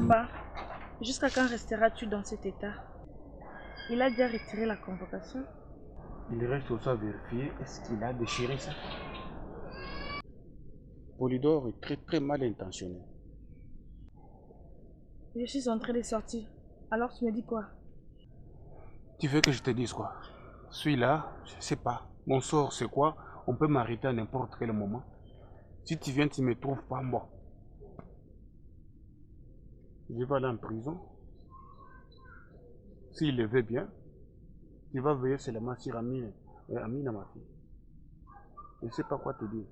Papa, jusqu'à quand resteras-tu dans cet état? Il a déjà retiré la convocation. Il reste aussi à vérifier est-ce qu'il a déchiré ça. Polydore est très mal intentionné. Je suis en train de sortir. Alors tu me dis quoi? Tu veux que je te dise quoi? Celui-là, je sais pas. Mon sort c'est quoi? On peut m'arrêter à n'importe quel moment. Si tu viens, tu me trouves pas moi. Je vais aller en prison. S'il le veut bien, tu vas veiller seulement sur Amine, Amine ma fille. Je ne sais pas quoi te dire.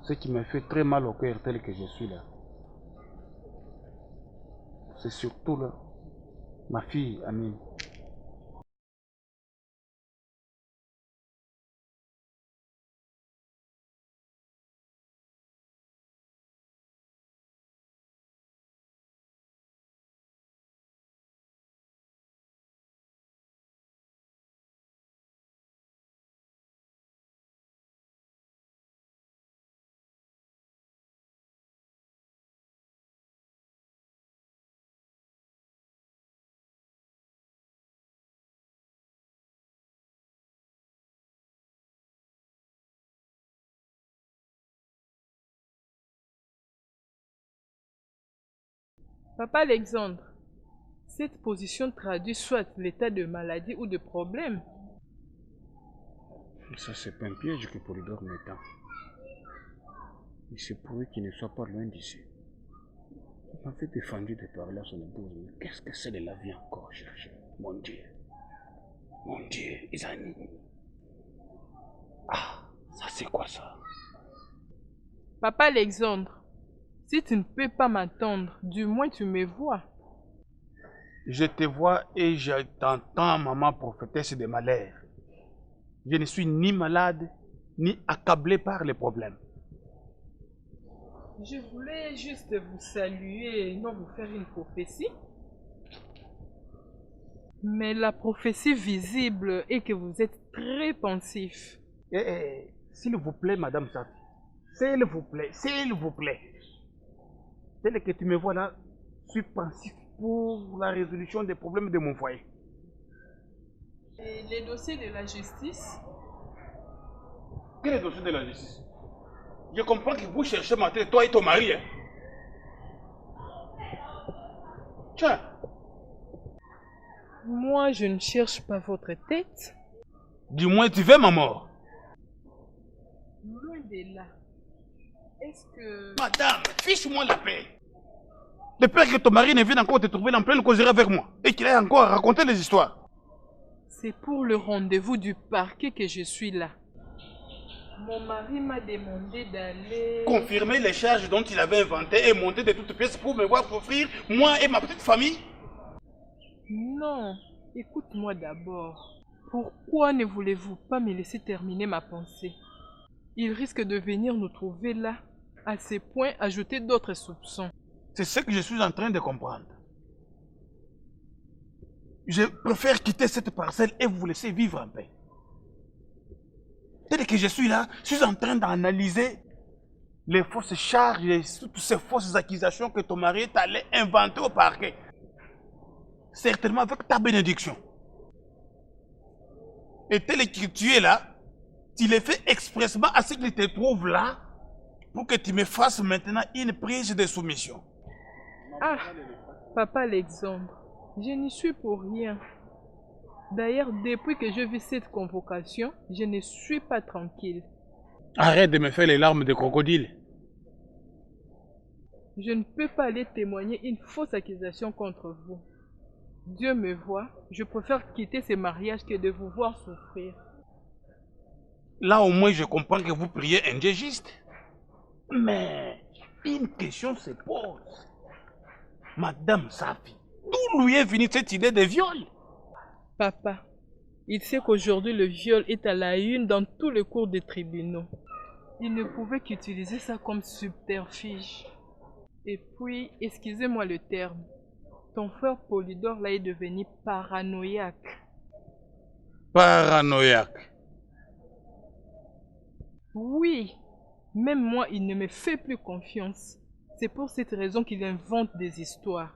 Ce qui me fait très mal au cœur tel que je suis là, c'est surtout là, ma fille Amine. Papa Alexandre, cette position traduit soit l'état de maladie ou de problème. Ça c'est pas un piège que Polydore m'étend. Il se pourrait qu'il ne soit pas loin d'ici. Il m'avait défendu de parler à son épouse, mais qu'est-ce que c'est de la vie encore chercher? Mon Dieu, Isani. Ah, ça c'est quoi ça? Papa Alexandre, si tu ne peux pas m'attendre, du moins tu me vois. Je te vois et je t'entends, maman prophétesse de malheur. Je ne suis ni malade, ni accablé par les problèmes. Je voulais juste vous saluer et non vous faire une prophétie. Mais la prophétie visible est que vous êtes très pensif. S'il vous plaît, madame Safi, s'il vous plaît. Tel que tu me vois là, je suis pensif pour la résolution des problèmes de mon foyer. Et les dossiers de la justice? Quel est le dossier de la justice? Je comprends que vous cherchez ma tête, toi et ton mari. Hein? Tiens. Moi, je ne cherche pas votre tête. Du moins, tu veux ma mort. Loin de là. Est-ce que... Madame, fiche-moi la paix. De peur que ton mari ne vienne encore te trouver en pleine causerie avec moi et qu'il ait encore à raconter les histoires. C'est pour le rendez-vous du parquet que je suis là. Mon mari m'a demandé d'aller... Confirmer les charges dont il avait inventées et monter de toutes pièces pour me voir souffrir, moi et ma petite famille. Non, écoute-moi d'abord. Pourquoi ne voulez-vous pas me laisser terminer ma pensée? Il risque de venir nous trouver là, à ces points ajouter d'autres soupçons. C'est ce que je suis en train de comprendre. Je préfère quitter cette parcelle et vous laisser vivre en paix. Dès que je suis là, je suis en train d'analyser les fausses charges et toutes ces fausses accusations que ton mari est allé inventer au parquet. Certainement avec ta bénédiction. Et tel que tu es là, tu les fais expressement à ce qu'il te trouve là pour que tu me fasses maintenant une prise de soumission. Ah, papa Alexandre, je n'y suis pour rien. D'ailleurs, depuis que je vis cette convocation, je ne suis pas tranquille. Arrête de me faire les larmes de crocodile. Je ne peux pas aller témoigner une fausse accusation contre vous. Dieu me voit, je préfère quitter ce mariage que de vous voir souffrir. Là au moins je comprends que vous priez un Dieu juste. Mais une question se pose. Madame Safi, d'où lui est venue cette idée de viol? Papa, il sait qu'aujourd'hui le viol est à la une dans tous les cours des tribunaux. Il ne pouvait qu'utiliser ça comme subterfuge. Et puis, excusez-moi le terme, ton frère Polydore là est devenu paranoïaque. Paranoïaque. Oui, même moi, il ne me fait plus confiance. C'est pour cette raison qu'il invente des histoires.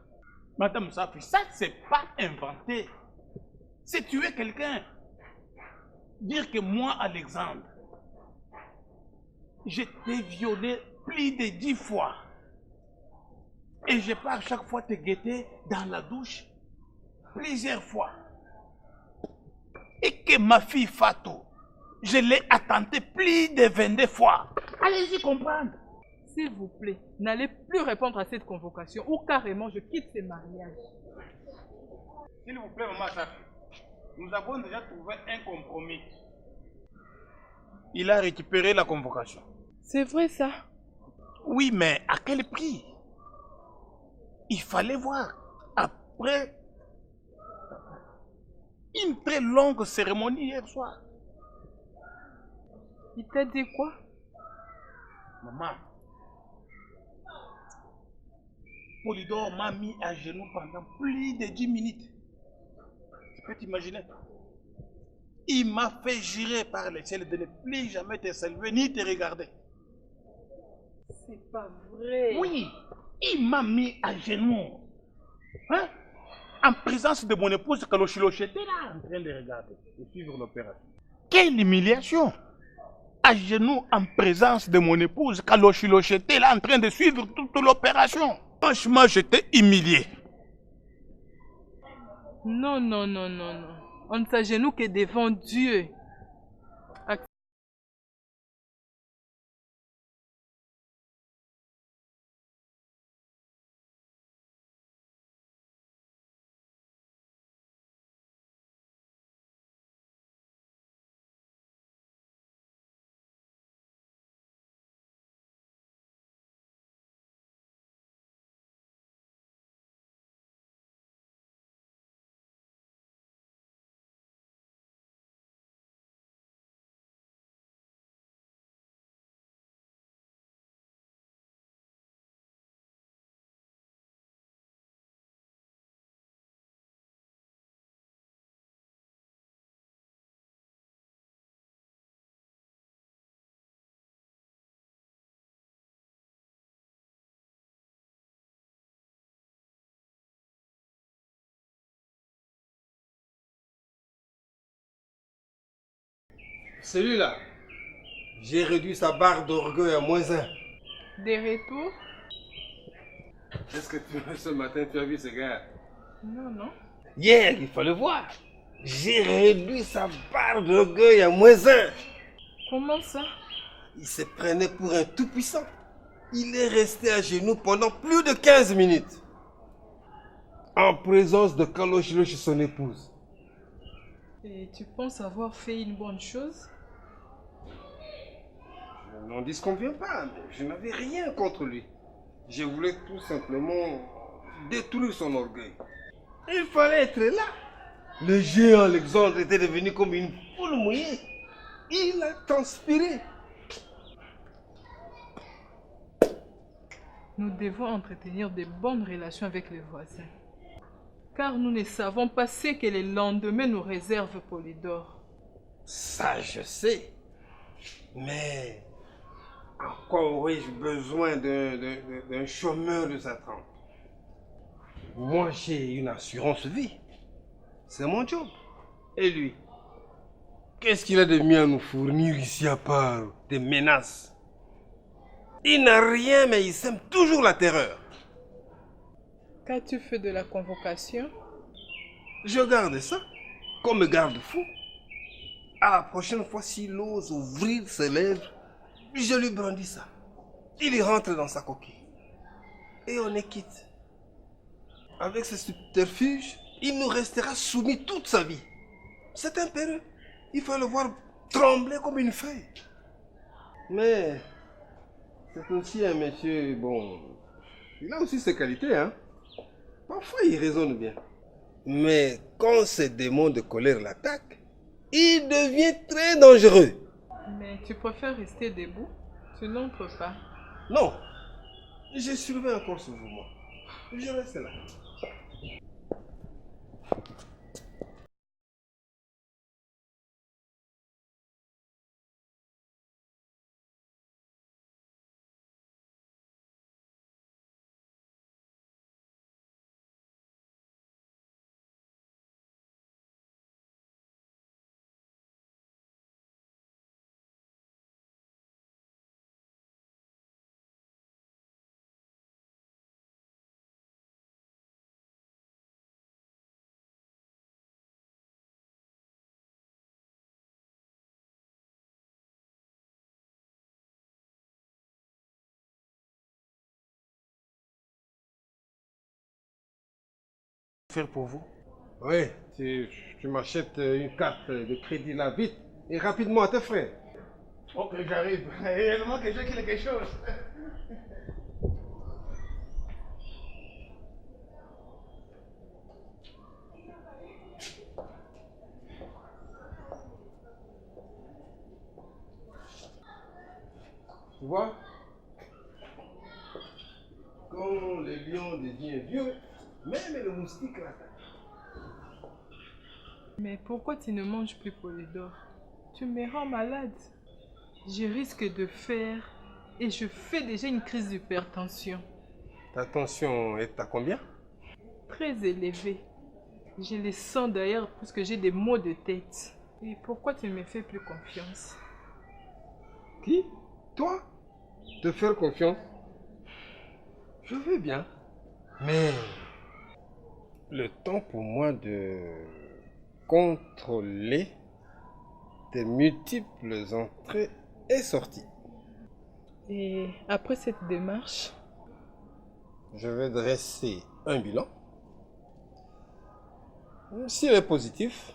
Madame Safi, ça c'est pas inventé. C'est tuer quelqu'un. Dire que moi, Alexandre, j'étais violé plus de 10 fois. Et je pars chaque fois te guetter dans la douche plusieurs fois. Et que ma fille Fatou, je l'ai attendue plus de 22 fois. Allez-y comprendre. S'il vous plaît, n'allez plus répondre à cette convocation ou carrément je quitte ce mariage. S'il vous plaît, maman Safi, nous avons déjà trouvé un compromis. Il a récupéré la convocation. C'est vrai ça? Oui, mais à quel prix? Il fallait voir. Après une très longue cérémonie hier soir. Il t'a dit quoi? Maman, Polydor m'a mis à genoux pendant plus de 10 minutes. Tu peux t'imaginer? Il m'a fait jurer par le ciel de ne plus jamais te saluer ni te regarder. C'est pas vrai. Oui, il m'a mis à genoux. Hein? En présence de mon épouse Kaloshilo, j'étais là en train de regarder, de suivre l'opération. Quelle humiliation! À genoux en présence de mon épouse Kaloshilo, j'étais là en train de suivre toute l'opération. Franchement, j'étais humilié. Non, non, non, non, non. On ne s'agenouille que devant Dieu. Celui-là, j'ai réduit sa barre d'orgueil à -1. Des retours? Est-ce que ce matin tu as vu ce gars? Non, non. Hier, il faut le voir. J'ai réduit sa barre d'orgueil à -1. Comment ça? Il se prenait pour un tout-puissant. Il est resté à genoux pendant plus de 15 minutes. En présence de Kaloshilo chez son épouse. Et tu penses avoir fait une bonne chose? Je n'en disconviens pas, mais je n'avais rien contre lui. Je voulais tout simplement détruire son orgueil. Il fallait être là. Le géant Alexandre était devenu comme une poule mouillée. Il a transpiré. Nous devons entretenir de bonnes relations avec les voisins. Car nous ne savons pas ce que le lendemain nous réserve Polydor. Ça, je sais. Mais en quoi aurais-je besoin d'un chômeur de sa trempe? Moi, j'ai une assurance vie. C'est mon job. Et lui, qu'est-ce qu'il a de mieux à nous fournir ici à part des menaces? Il n'a rien, mais il sème toujours la terreur. Qu'as-tu fait de la convocation? Je garde ça comme garde-fou. À la prochaine fois, s'il ose ouvrir ses lèvres, je lui brandis ça. Il y rentre dans sa coquille. Et on est quitte. Avec ce subterfuge, il nous restera soumis toute sa vie. C'est impérieux. Il faut le voir trembler comme une feuille. Mais c'est aussi un monsieur, bon, il a aussi ses qualités, hein. Parfois, il raisonne bien. Mais quand ces démons de colère l'attaquent, il devient très dangereux. Mais tu préfères rester debout? Tu n'entres pas. Non, je surveille encore ce mouvement. Je reste là. Faire pour vous? Oui, tu m'achètes une carte de crédit là vite et rapidement à tes frais. Ok, j'arrive. Réellement que j'ai quelque chose. Tu vois? Quand le lion devient vieux, même le moustique l'attaque. Mais pourquoi tu ne manges plus, Polydore? Tu me rends malade. Je risque de faire et je fais déjà une crise d'hypertension. Ta tension est à combien? Très élevée. Je les sens d'ailleurs parce que j'ai des maux de tête. Et pourquoi tu ne me fais plus confiance? Qui? Toi? Te faire confiance? Je veux bien. Mais le temps pour moi de contrôler tes multiples entrées et sorties. Et après cette démarche, Je vais dresser un bilan. S'il est positif,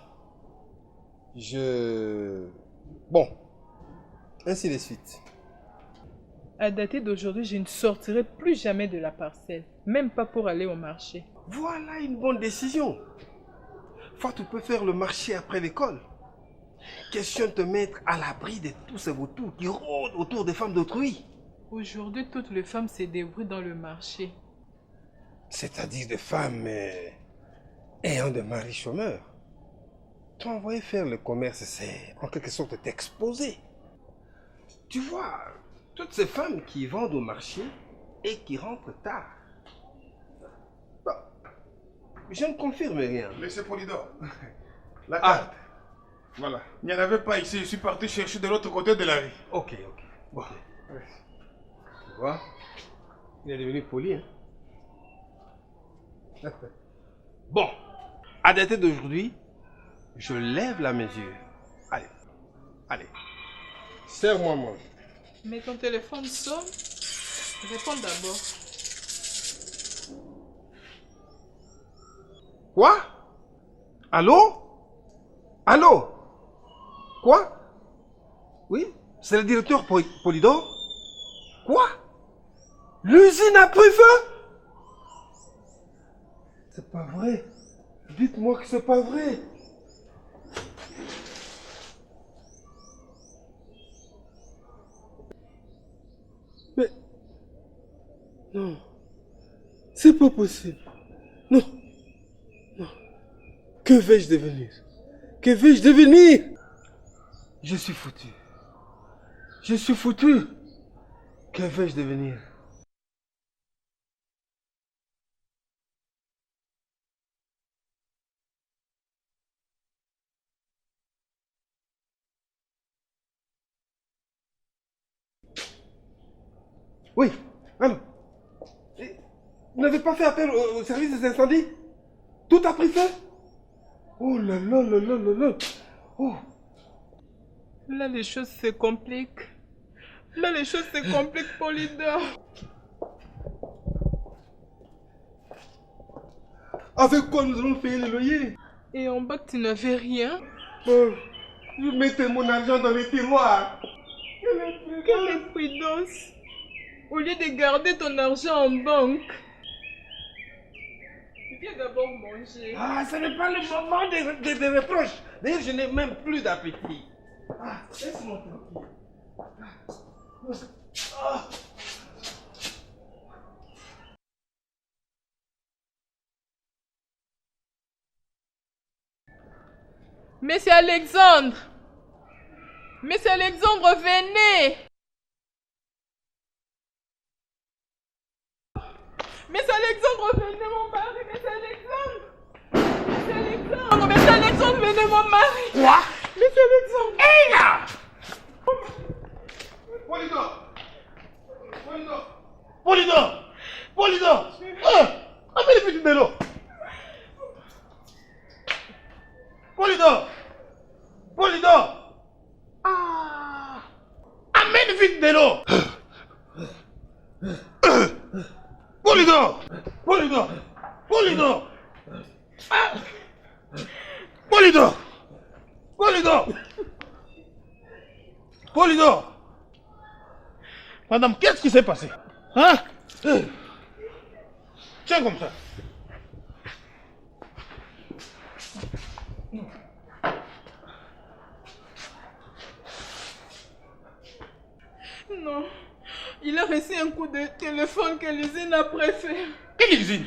Bon, ainsi de suite. à dater d'aujourd'hui, je ne sortirai plus jamais de la parcelle. Même pas pour aller au marché. Voilà une bonne décision. Tu peux faire le marché après l'école. Question de te mettre à l'abri de tous ces vautours qui rôdent autour des femmes d'autrui. Aujourd'hui, toutes les femmes se débrouillent dans le marché. C'est-à-dire des femmes ayant des maris chômeurs. T'envoyer faire le commerce, c'est en quelque sorte t'exposer. Tu vois, toutes ces femmes qui vendent au marché et qui rentrent tard. Bon, je ne confirme rien. Laissez Polydore. La Ah, carte. voilà. Il n'y en avait pas ici. Je suis parti chercher de l'autre côté de la rue. Ok. Bon. Tu vois, il est devenu poli, hein. Bon, à dater d'aujourd'hui, je lève la mesure. Allez. Serre-moi, moi. Mais ton téléphone sonne. Réponds d'abord. Quoi? Allô? Quoi? Oui, c'est le directeur Polydore. Quoi? L'usine a pris feu? C'est pas vrai. Dites-moi que c'est pas vrai. Mais... Non. C'est pas possible. Non. Que vais-je devenir? Je suis foutu. Que vais-je devenir? Oui, allô. Vous n'avez pas fait appel au service des incendies? Tout a pris feu? Oh là là là là là là. Oh. Là, les choses se compliquent. Polydore. Avec quoi nous allons payer le loyer? Et en bas, tu n'avais rien. Oh, vous mettez mon argent dans les tiroirs. Quelle imprudence. Au lieu de garder ton argent en banque. Viens d'abord manger. Ah, ce n'est pas le moment des reproches. D'ailleurs, je n'ai même plus d'appétit. Ah, laisse-moi tranquille. Ah. Monsieur Alexandre, venez. Monsieur Alexandre, venez mon mari. Monsieur Alexandre, venez mon mari. Quoi? Monsieur Alexandre. Hey là! Polydore! Amène vite de l'eau! Polydore! Ah! Amène vite de l'eau! Polydore! Polydor! Polydor! Polydor! Madame, qu'est-ce qui s'est passé? Hein? Tiens comme ça. Non. Il a reçu un coup de téléphone que l'usine a préfet. Quelle usine?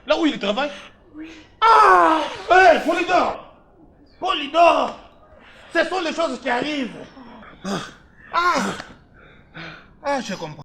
Là où il travaille? Oui. Ah! Hé, Polydor! Polydor! Ce sont les choses qui arrivent. Je comprends.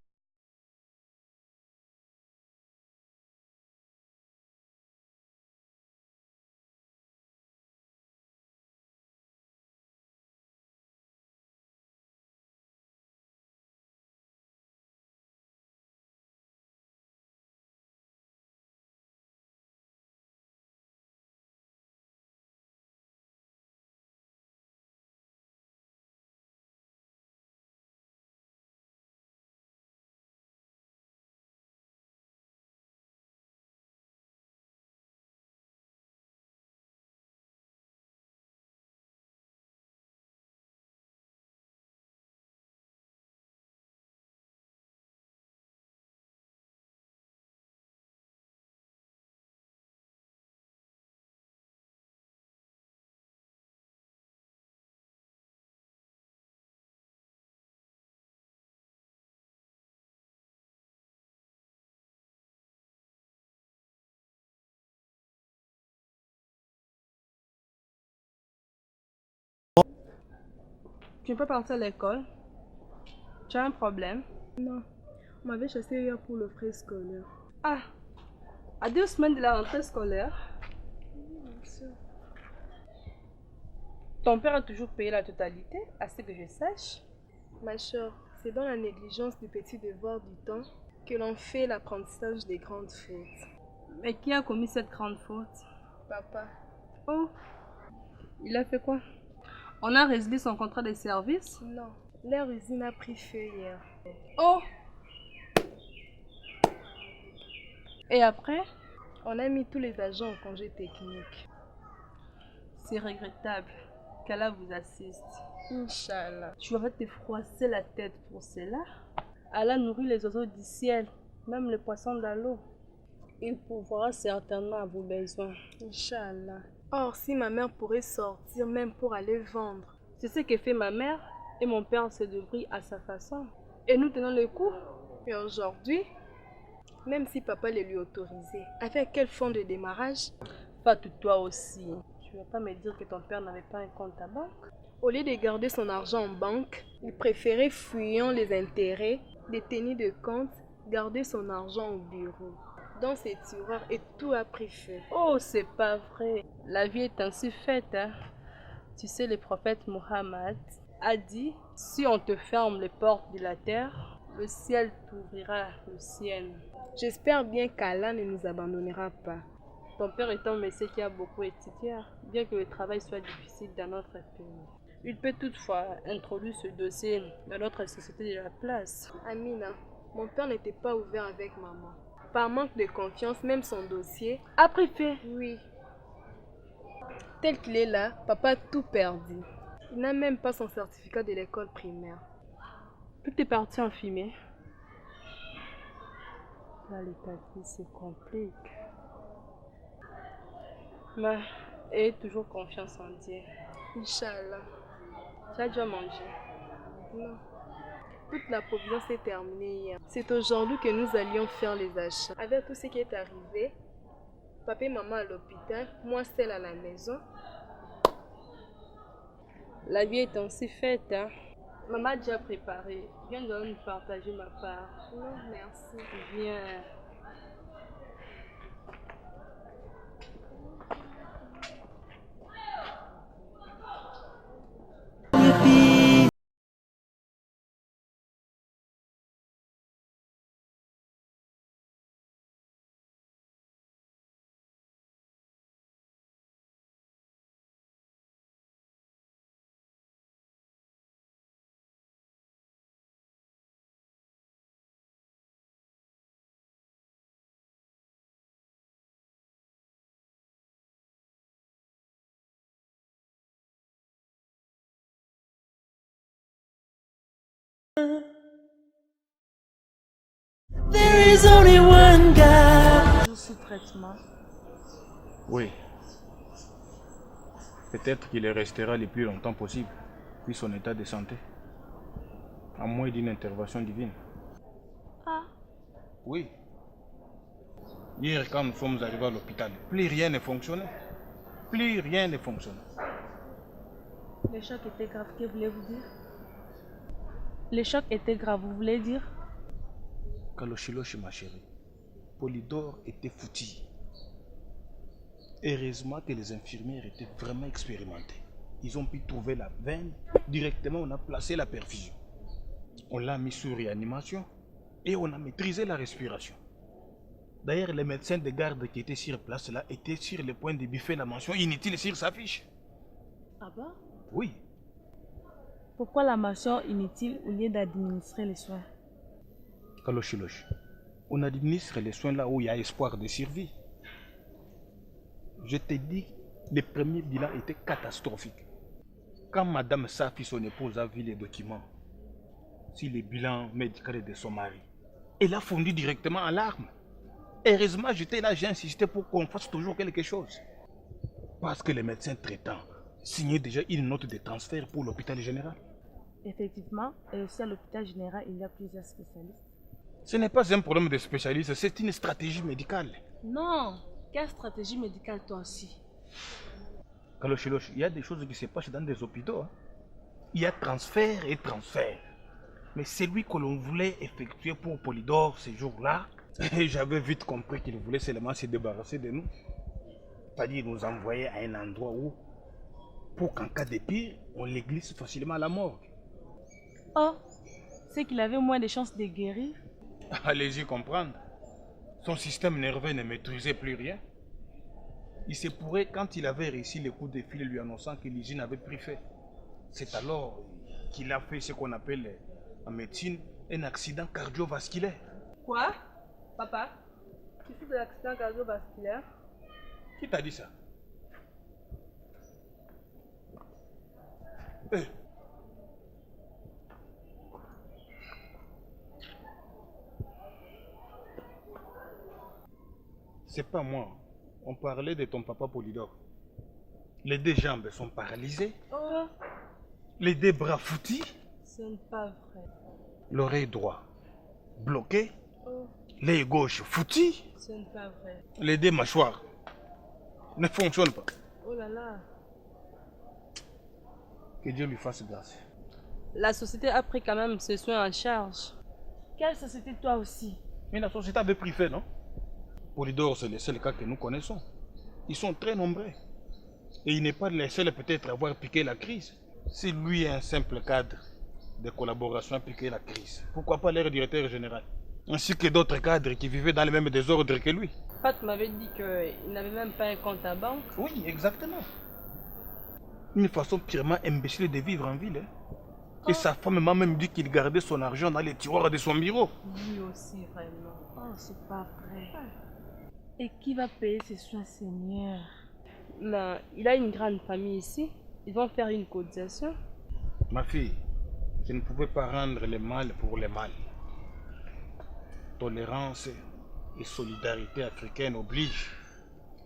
Tu peux partir à l'école? Tu as un problème? Non, on m'avait chassé hier pour le frais scolaire. Ah, à 2 semaines de la rentrée scolaire, ton père a toujours payé la totalité, à ce que je sache. Ma soeur, c'est dans la négligence du petit devoir du temps que l'on fait l'apprentissage des grandes fautes. Mais qui a commis cette grande faute? Papa, Oh, il a fait quoi? On a résilié son contrat de service? non, leur usine a pris feu hier. Oh! Et après? On a mis tous les agents en congé technique. C'est regrettable qu'Allah vous assiste. Inch'Allah. Tu vas te froisser la tête pour cela. Allah nourrit les oiseaux du ciel, même les poissons de l'eau. Il pourvoira certainement à vos besoins. Inch'Allah. Or, si ma mère pourrait sortir même pour aller vendre. C'est ce que fait ma mère et mon père se débrouille à sa façon. Et nous tenons le coup. Et aujourd'hui, même si papa les lui autorisait, avec quel fonds de démarrage? Fatou, toi aussi. Tu vas pas me dire que ton père n'avait pas un compte à banque? Au lieu de garder son argent en banque, il préférait, fuyant les intérêts, des tenues de compte, garder son argent au bureau, dans ses tiroirs, et tout a pris feu. Oh, c'est pas vrai. La vie est ainsi faite, hein. Tu sais, le prophète Muhammad a dit, si on te ferme les portes de la terre, le ciel t'ouvrira le ciel. J'espère bien qu'Allah ne nous abandonnera pas. Ton père est un monsieur qui a beaucoup étudié, bien que le travail soit difficile dans notre pays. Il peut toutefois introduire ce dossier dans notre société de la place. Amina, mon père n'était pas ouvert avec maman. Par manque de confiance, même son dossier a pris fait. Oui. Tel qu'il est là, papa a tout perdu. Il n'a même pas son certificat de l'école primaire. Tout est parti en fumée. Là, les papiers se compliquent. Mais aie toujours confiance en Dieu. Inch'Allah. Tu as déjà mangé? Non. Toute la provision s'est terminée hier. C'est aujourd'hui que nous allions faire les achats. Avec tout ce qui est arrivé, papa et maman à l'hôpital, moi seule à la maison. La vie est ainsi faite, hein. Maman a déjà préparé. Viens donc nous partager ma part. Non, merci. Viens. There is only one God. Toujours sous traitement. Oui. Peut-être qu'il restera le plus longtemps possible, vu son état de santé. À moins d'une intervention divine. Ah. Oui. Hier, quand nous sommes arrivés à l'hôpital, plus rien ne fonctionnait. Plus rien ne fonctionnait. Le choc était grave, que voulez-vous dire? Le choc était grave, vous voulez dire? Kaloshiloshi, ma chérie, Polydore était foutu. Heureusement que les infirmières étaient vraiment expérimentées. Ils ont pu trouver la veine. Directement, on a placé la perfusion. On l'a mis sur réanimation et on a maîtrisé la respiration. D'ailleurs, les médecins de garde qui étaient sur place là étaient sur le point de biffer la mention inutile sur sa fiche. Ah bon? Oui. Pourquoi la mention inutile au lieu d'administrer les soins? Kaloshiloshi, on administre les soins là où il y a espoir de survie. Je te dis, le premier bilan était catastrophique. Quand Madame Safi, son épouse, a vu les documents sur le bilan médical de son mari, elle a fondu directement en larmes. Heureusement, j'étais là, j'ai insisté pour qu'on fasse toujours quelque chose. Parce que les médecins traitants signaient déjà une note de transfert pour l'hôpital général. Effectivement, et aussi à l'hôpital général, il y a plusieurs spécialistes. Ce n'est pas un problème de spécialiste, c'est une stratégie médicale. Non, quelle stratégie médicale toi aussi? Kaloshiloshi, il y a des choses qui se passent dans des hôpitaux. Hein. Il y a transfert et transfert. Mais celui que l'on voulait effectuer pour Polydore ce jour-là, j'avais vite compris qu'il voulait seulement se débarrasser de nous. C'est-à-dire nous envoyer à un endroit où, pour qu'en cas de pire, on les glisse facilement à la mort. Oh, c'est qu'il avait moins de chances de guérir. Allez-y comprendre. Son système nerveux ne maîtrisait plus rien. Il se pourrait quand il avait réussi le coup de fil lui annonçant que l'usine avait pris feu. C'est alors qu'il a fait ce qu'on appelle en médecine un accident cardiovasculaire. Quoi? Papa? Tu fais de l'accident cardiovasculaire? Qui t'a dit ça? Eh. C'est pas moi. On parlait de ton papa Polydore. Les deux jambes sont paralysées. Oh, Les deux bras foutis. ce n'est pas vrai. L'oreille droite bloquée. Oh, L'œil gauche foutu. ce n'est pas vrai. Les deux mâchoires ne fonctionnent pas. Oh là là. Que Dieu lui fasse grâce. La société a pris quand même ce soin en charge. Quelle société toi aussi? Mais la société avait pris fait, non? Polydore, c'est le seul cas que nous connaissons. Ils sont très nombreux. Et il n'est pas le seul peut-être à avoir piqué la crise. Si lui est un simple cadre de collaboration a piqué la crise, pourquoi pas leur directeur général? Ainsi que d'autres cadres qui vivaient dans le même désordre que lui. Pat m'avait dit qu'il n'avait même pas un compte à banque. Oui, exactement. Une façon purement imbécile de vivre en ville. Hein. Et sa femme m'a même dit qu'il gardait son argent dans les tiroirs de son bureau. Lui aussi, vraiment. Oh, c'est pas vrai. Et qui va payer ses soins, Seigneur? Non, il a une grande famille ici. Ils vont faire une cotisation. Ma fille, je ne pouvais pas rendre le mal pour le mal. Tolérance et solidarité africaine oblige.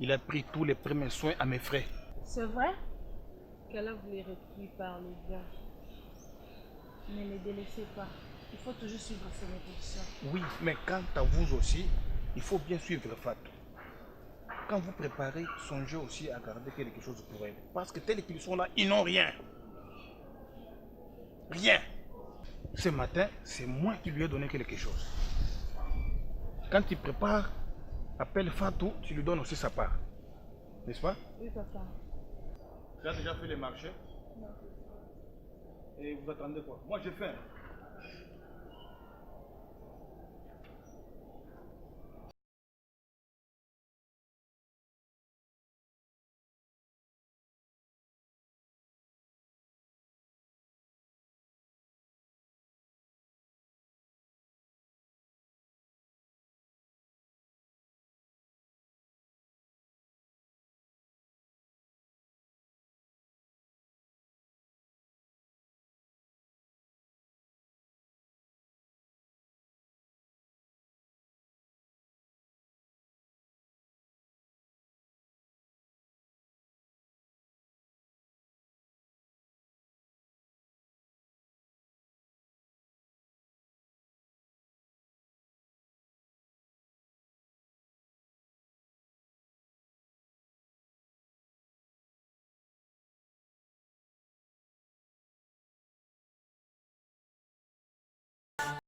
Il a pris tous les premiers soins à mes frais. C'est vrai? Qu'Allah vous les rétribuer par le bien. Ne les délaissez pas. Il faut toujours suivre ses révolutions. Oui, mais quant à vous aussi, il faut bien suivre Fatou. Quand vous préparez, songez aussi à garder quelque chose pour elle. Parce que tels qu'ils sont là, ils n'ont rien. Rien. Ce matin, c'est moi qui lui ai donné quelque chose. Quand il prépare, appelle Fatou, tu lui donnes aussi sa part. N'est-ce pas? Oui, papa. Tu as déjà fait les marchés? Non. Et vous attendez quoi? Moi, j'ai faim.